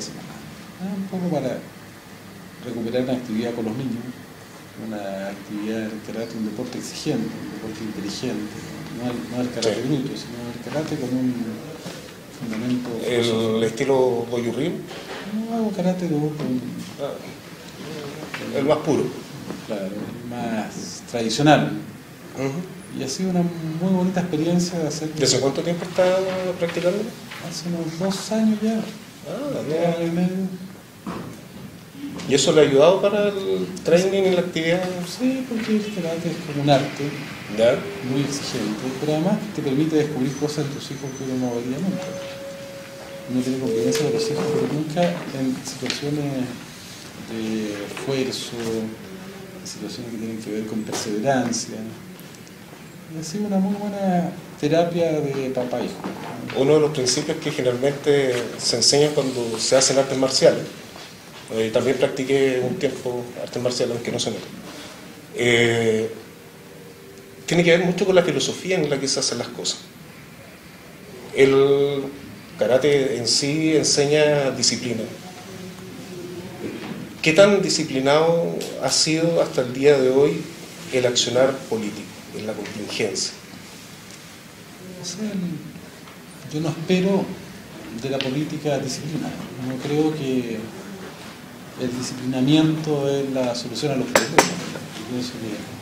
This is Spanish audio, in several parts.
semana. Un poco para recuperar una actividad con los niños, una actividad del karate, un deporte exigente, un deporte inteligente, no el karate bruto, sino el karate con un fundamento. ¿El estilo Goju-Ryu? No, hago karate de el más puro. Claro, el más tradicional. Y ha sido una muy bonita experiencia de hacer. ¿Desde cuánto tiempo está practicando? Hace unos 2 años ya. 2 años y medio. ¿Y eso le ha ayudado para el training y la actividad? Sí, porque el karate es como un arte muy exigente, pero además te permite descubrir cosas en tus hijos que uno no vería nunca. Uno tiene confianza de los hijos, pero nunca en situaciones de esfuerzo, en situaciones que tienen que ver con perseverancia. Y ha sido una muy buena terapia de papá-hijo. Uno de los principios que generalmente se enseña cuando se hacen artes marciales. También practiqué un tiempo artes marciales, aunque no se nota. Tiene que ver mucho con la filosofía en la que se hacen las cosas. El karate en sí enseña disciplina. ¿Qué tan disciplinado ha sido hasta el día de hoy el accionar político, en la contingencia? O sea, yo no espero de la política disciplina. No creo que el disciplinamiento es la solución a los problemas. Yo pienso que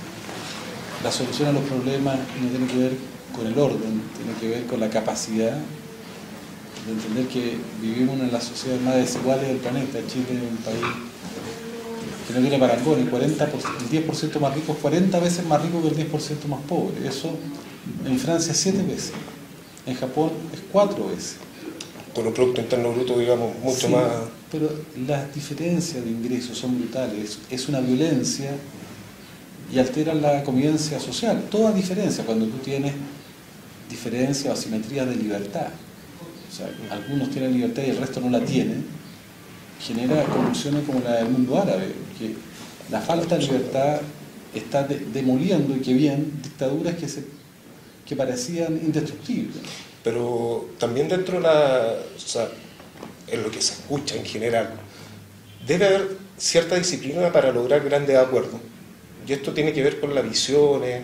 la solución a los problemas no tiene que ver con el orden, tiene que ver con la capacidad de entender que vivimos en una de las sociedades más desiguales del planeta. Chile es un país que no tiene parangón, el 10% más rico es 40 veces más rico que el 10% más pobre. Eso en Francia es 7 veces, en Japón es 4 veces. Con un Producto Interno Bruto, digamos, mucho más. Pero las diferencias de ingresos son brutales, es una violencia y alteran la convivencia social. Toda diferencia, cuando tú tienes diferencias o asimetrías de libertad, o sea, algunos tienen libertad y el resto no la tienen, genera convulsiones como la del mundo árabe, porque la falta de libertad está demoliendo, y que bien, dictaduras que parecían indestructibles. Pero también dentro de en lo que se escucha en general, debe haber cierta disciplina para lograr grandes acuerdos. Y esto tiene que ver con las visiones,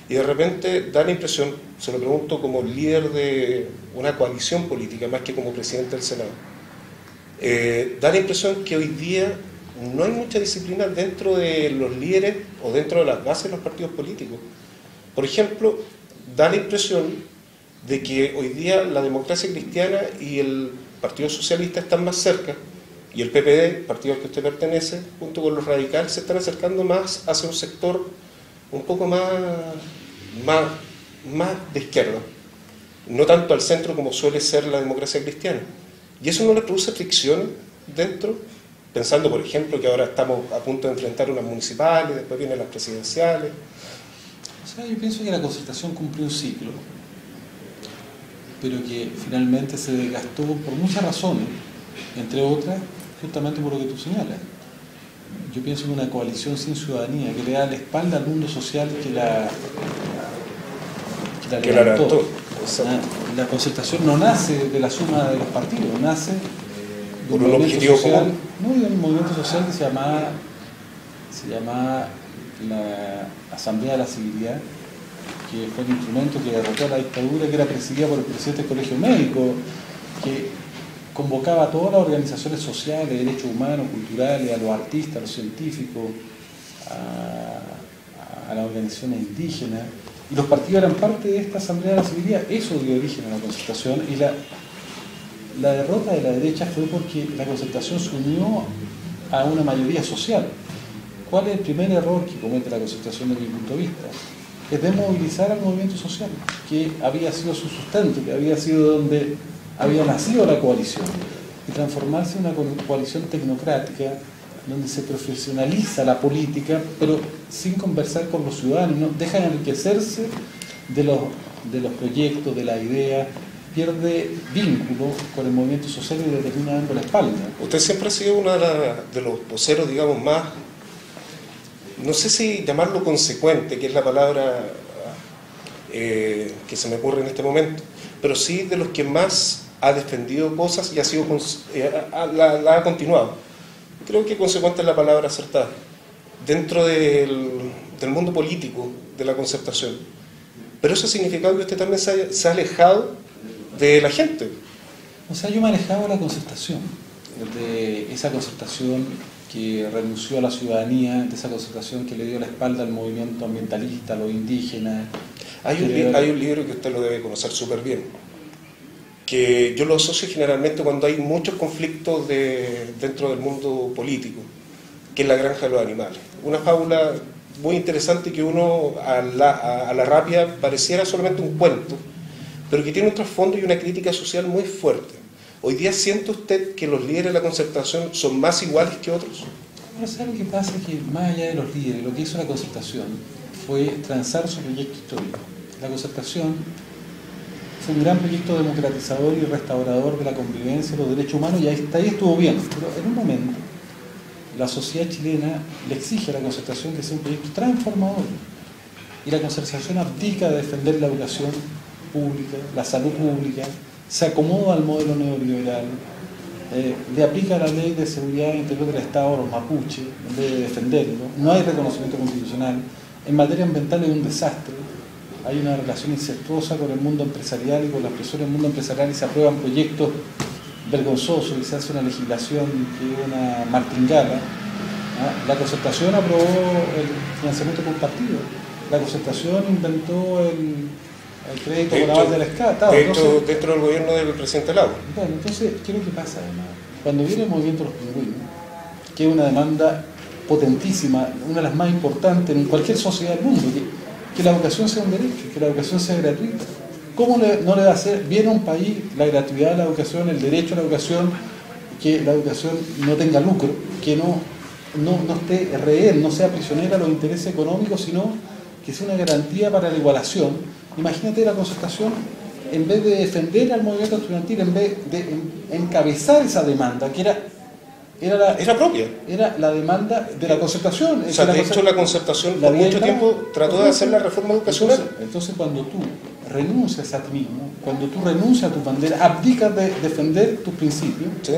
y de repente da la impresión, se lo pregunto como líder de una coalición política, más que como presidente del Senado, da la impresión que hoy día no hay mucha disciplina dentro de los líderes o dentro de las bases de los partidos políticos. Por ejemplo, da la impresión de que hoy día la Democracia Cristiana y el Partido Socialista están más cerca, y el PPD, partido al que usted pertenece, junto con los radicales, se están acercando más hacia un sector un poco más de izquierda, no tanto al centro como suele ser la Democracia Cristiana. ¿Y eso no le produce fricciones dentro? Pensando, por ejemplo, que ahora estamos a punto de enfrentar unas municipales, después vienen las presidenciales. O sea, yo pienso que la concertación cumplió un ciclo, pero que finalmente se desgastó por muchas razones, entre otras, justamente por lo que tú señalas. Yo pienso en una coalición sin ciudadanía que le da la espalda al mundo social que la levantó. La concertación no nace de la suma de los partidos, nace de un movimiento social, de un movimiento social que se llamaba la Asamblea de la Civilidad, que fue el instrumento que derrotó a la dictadura, que era presidida por el presidente del Colegio Médico, que convocaba a todas las organizaciones sociales, de derechos humanos, culturales, a los artistas, a los científicos, a las organizaciones indígenas, y los partidos eran parte de esta Asamblea de la Civilidad. Eso dio origen a la concertación, y la derrota de la derecha fue porque la concertación se unió a una mayoría social. ¿Cuál es el primer error que comete la concertación desde mi punto de vista? Es desmovilizar al movimiento social, que había sido su sustento, que había sido donde había nacido la coalición, y transformarse en una coalición tecnocrática donde se profesionaliza la política, pero sin conversar con los ciudadanos, ¿no? Dejan enriquecerse de los proyectos, de la idea, pierde vínculo con el movimiento social y le termina dando la espalda. Usted siempre ha sido uno de los voceros, digamos, más, no sé si llamarlo consecuente, que es la palabra que se me ocurre en este momento, pero sí de los que más ha defendido cosas y ha sido, la ha continuado. Creo que consecuente es la palabra acertada. Dentro del mundo político de la concertación. Pero eso ha significado que usted también se ha alejado de la gente. O sea, yo me alejaba de la concertación, de esa concertación que renunció a la ciudadanía, de esa concertación que le dio la espalda al movimiento ambientalista, a los indígenas. Hay un libro que usted lo debe conocer súper bien, que yo lo asocio generalmente cuando hay muchos conflictos dentro del mundo político, que es La granja de los animales. Una fábula muy interesante que uno a la rápida pareciera solamente un cuento, pero que tiene un trasfondo y una crítica social muy fuerte. ¿Hoy día siente usted que los líderes de la concertación son más iguales que otros? Pero ¿sabe lo que pasa? Que más allá de los líderes, lo que hizo la concertación fue transar su proyecto histórico. La concertación fue un gran proyecto democratizador y restaurador de la convivencia, los derechos humanos, y hasta ahí estuvo bien. Pero en un momento, la sociedad chilena le exige a la concertación que sea un proyecto transformador. Y la concertación abdica de defender la educación pública, la salud pública, se acomoda al modelo neoliberal, le aplica la ley de seguridad interior del Estado a los mapuches, en vez de defenderlo. No hay reconocimiento constitucional. En materia ambiental es un desastre. Hay una relación incestuosa con el mundo empresarial y con las presiones del mundo empresarial, y se aprueban proyectos vergonzosos y se hace una legislación que es una martingala. La concertación aprobó el financiamiento compartido. La concertación inventó el crédito con aval del Estado. Dentro del gobierno del presidente Lago. Bueno, entonces, ¿qué es lo que pasa además? Cuando viene el movimiento de los pingüinos, que es una demanda potentísima, una de las más importantes en cualquier sociedad del mundo, que la educación sea un derecho, que la educación sea gratuita. ¿Cómo no le va a hacer bien a un país la gratuidad de la educación, el derecho a la educación, que la educación no tenga lucro, que no esté rehén, no sea prisionera a los intereses económicos, sino que sea una garantía para la igualación? Imagínate la concertación, en vez de defender al movimiento estudiantil, en vez de encabezar esa demanda, que era propia. Era la demanda de la concertación. O sea, de hecho la concertación por mucho tiempo trató de hacer la reforma educacional. Entonces cuando tú renuncias a ti mismo, cuando tú renuncias a tu bandera, abdicas de defender tus principios, ¿sí?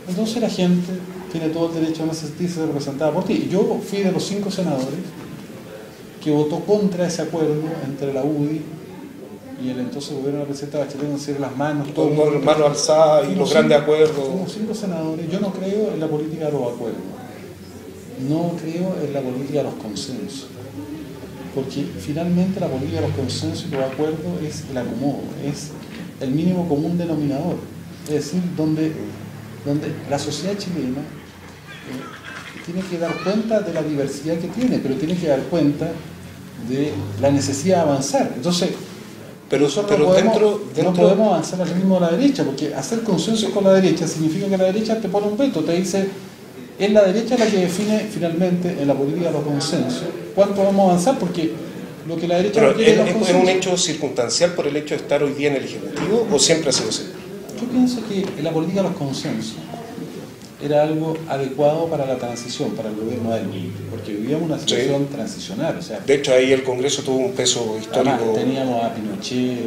Entonces la gente tiene todo el derecho a no sentirse representada por ti. Yo fui de los 5 senadores que votó contra ese acuerdo entre la UDI y el entonces gobierno de la presidenta Bachelet, no se las manos, todo manos alzadas y los grandes acuerdos. Somos 5 senadores. Yo no creo en la política de los acuerdos, no creo en la política de los consensos, porque finalmente la política de los consensos y los acuerdos es el acomodo, es el mínimo común denominador, es decir, donde la sociedad chilena tiene que dar cuenta de la diversidad que tiene, pero tiene que dar cuenta de la necesidad de avanzar. Entonces, nosotros no podemos avanzar al ritmo de la derecha, porque hacer consenso con la derecha significa que la derecha te pone un veto, te dice, es la derecha la que define finalmente en la política de los consensos cuánto vamos a avanzar, porque lo que la derecha no quiere es los consensos. ¿Es un hecho circunstancial por el hecho de estar hoy día en el Ejecutivo o siempre ha sido así? Yo pienso que en la política de los consensos era algo adecuado para la transición, para el gobierno de él, porque vivíamos una situación transicional. O sea, de hecho, ahí el Congreso tuvo un peso histórico. Además, teníamos a Pinochet,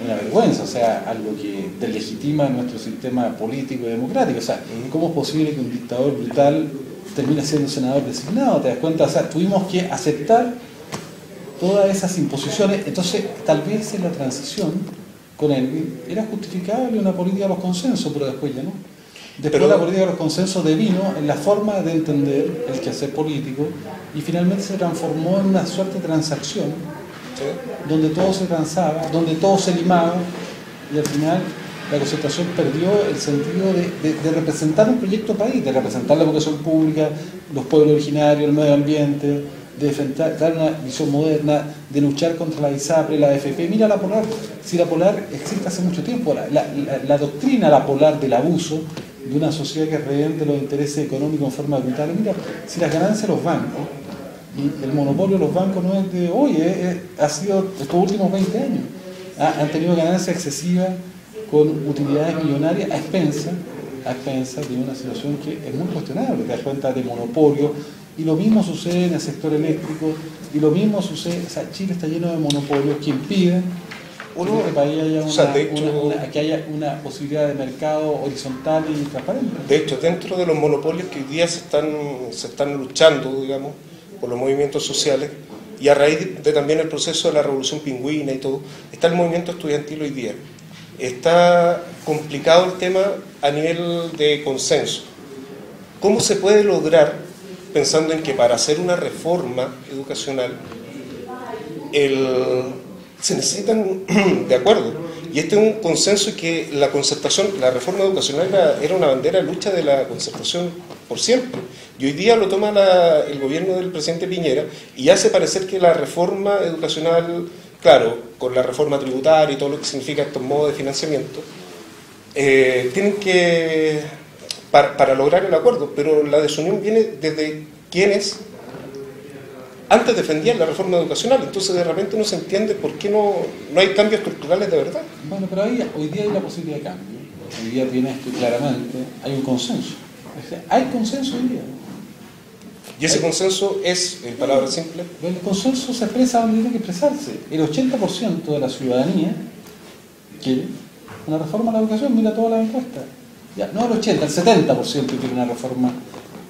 una vergüenza, o sea, algo que deslegitima nuestro sistema político y democrático. O sea, ¿cómo es posible que un dictador brutal termine siendo senador designado? ¿Te das cuenta? O sea, tuvimos que aceptar todas esas imposiciones. Entonces, tal vez en la transición con él era justificable una política de los consensos, pero después ya no. Después la política de los consensos devino en la forma de entender el quehacer político y finalmente se transformó en una suerte de transacción, ¿sí?, donde todo se transaba, donde todo se limaba, y al final la concertación perdió el sentido de representar un proyecto país, de representar la educación pública, los pueblos originarios, el medio ambiente, de dar una visión moderna, de luchar contra la ISAPRE, la AFP. Mira la Polar, si la Polar existe hace mucho tiempo, la doctrina la Polar del abuso de una sociedad que revende los intereses económicos en forma brutal. Mira, si las ganancias de los bancos, y el monopolio de los bancos no es de hoy, ha sido estos últimos 20 años, han tenido ganancias excesivas con utilidades millonarias a expensas de una situación que es muy cuestionable, te das cuenta de monopolio. Y lo mismo sucede en el sector eléctrico, y lo mismo sucede, o sea, Chile está lleno de monopolios que impiden Uno, que en este país haya o sea, de hecho, que haya una posibilidad de mercado horizontal y transparente. de hecho, dentro de los monopolios que hoy día se están luchando, digamos, por los movimientos sociales, y a raíz de también el proceso de la revolución pingüina y todo, está el movimiento estudiantil hoy día. Está complicado el tema a nivel de consenso. ¿Cómo se puede lograr, pensando en que para hacer una reforma educacional se necesitan de acuerdo? Y este es un consenso que la concertación, la reforma educacional era una bandera de lucha de la concertación por siempre. Y hoy día lo toma el gobierno del presidente Piñera y hace parecer que la reforma educacional, claro, con la reforma tributaria y todo lo que significa estos modos de financiamiento, tienen que, para lograr el acuerdo, pero la desunión viene desde quienes antes defendían la reforma educacional. Entonces de repente no se entiende por qué no hay cambios estructurales de verdad. Bueno, pero hoy día hay la posibilidad de cambio. Hoy día tiene esto claramente, hay un consenso. O sea, hay consenso hoy día. Y ese consenso es, en palabras simples... El consenso se expresa donde tiene que expresarse. El 80% de la ciudadanía quiere una reforma a la educación. Mira todas las encuestas. Ya, no el 80, el 70% quiere una reforma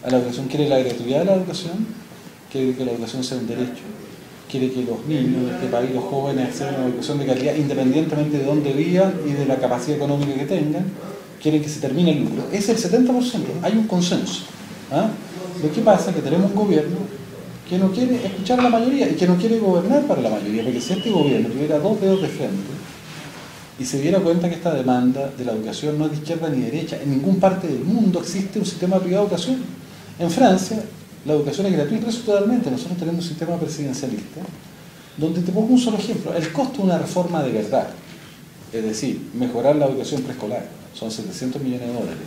a la educación. Quiere la gratuidad de la educación, quiere que la educación sea un derecho, quiere que los niños de este país, los jóvenes, accedan a una educación de calidad independientemente de dónde vivan y de la capacidad económica que tengan, quieren que se termine el lucro. Es el 70%, hay un consenso. ¿Ah? Lo que pasa es que tenemos un gobierno que no quiere escuchar a la mayoría y que no quiere gobernar para la mayoría, porque si este gobierno tuviera dos dedos de frente y se diera cuenta que esta demanda de la educación no es de izquierda ni derecha, en ninguna parte del mundo existe un sistema privado de educación. En Francia la educación es gratuita, eso totalmente. Nosotros tenemos un sistema presidencialista donde te pongo un solo ejemplo, el costo de una reforma de verdad, es decir, mejorar la educación preescolar, son 700 millones de dólares.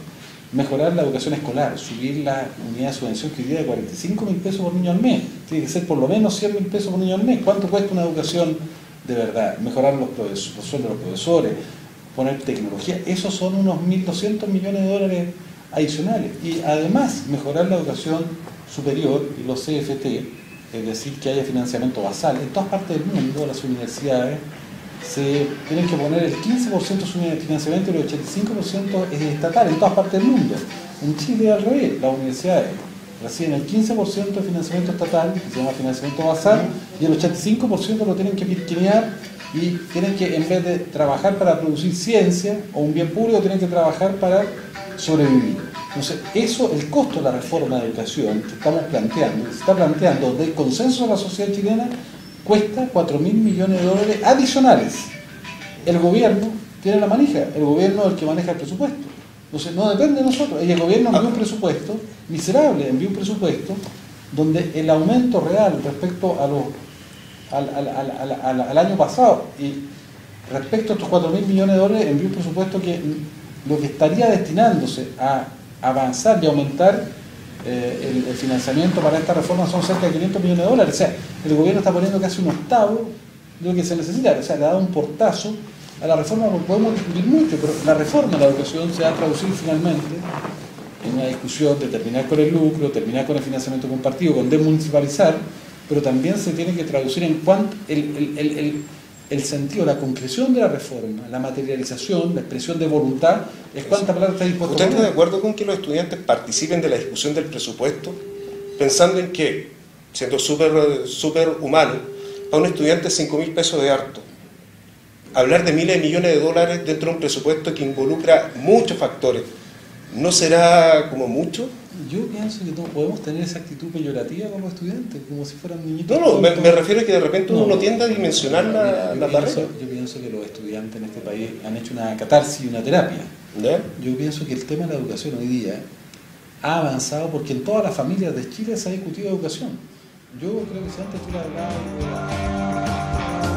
Mejorar la educación escolar, subir la unidad de subvención que hoy día de 45.000 pesos por niño al mes. Tiene que ser por lo menos 100.000 pesos por niño al mes. ¿Cuánto cuesta una educación de verdad? Mejorar los sueldos de los profesores, poner tecnología. Esos son unos 1.200 millones de dólares adicionales. Y además, mejorar la educación superior y los CFT, es decir, que haya financiamiento basal. En todas partes del mundo, las universidades se tienen que poner el 15% de financiamiento y el 85% es estatal en todas partes del mundo. En Chile al revés, las universidades reciben el 15% de financiamiento estatal, que se llama financiamiento basal, y el 85% lo tienen que pirquinear y tienen que, en vez de trabajar para producir ciencia o un bien público, tienen que trabajar para sobrevivir. Entonces, eso, el costo de la reforma de educación que estamos planteando, que se está planteando del consenso de la sociedad chilena, cuesta 4.000 millones de dólares adicionales. El gobierno tiene la manija, el gobierno es el que maneja el presupuesto. Entonces no depende de nosotros. Y el gobierno envió un presupuesto miserable, envió un presupuesto donde el aumento real respecto al año pasado y respecto a estos 4.000 millones de dólares, envió un presupuesto que lo que estaría destinándose a avanzar y aumentar el financiamiento para esta reforma son cerca de 500 millones de dólares. O sea, el gobierno está poniendo casi un octavo de lo que se necesita. O sea, le ha dado un portazo a la reforma, porque podemos discutir mucho, pero la reforma de la educación se va a traducir finalmente en una discusión de terminar con el lucro, terminar con el financiamiento compartido, con desmunicipalizar, pero también se tiene que traducir en cuanto el sentido, la concreción de la reforma, la materialización, la expresión de voluntad, es cuánta plata está dispuesto a poner. ¿Usted está de acuerdo con que los estudiantes participen de la discusión del presupuesto, pensando en que, siendo súper humano, para un estudiante 5.000 pesos de harto? Hablar de miles de millones de dólares dentro de un presupuesto que involucra muchos factores, ¿no será como mucho? Yo pienso que no podemos tener esa actitud peyorativa como estudiantes, como si fueran niñitos. No, me refiero a que de repente uno no tiende a dimensionar la barrera. Yo pienso que los estudiantes en este país han hecho una catarsis y una terapia. ¿Ya? Yo pienso que el tema de la educación hoy día ha avanzado porque en todas las familias de Chile se ha discutido educación. Yo creo que si antes tú la hablabas...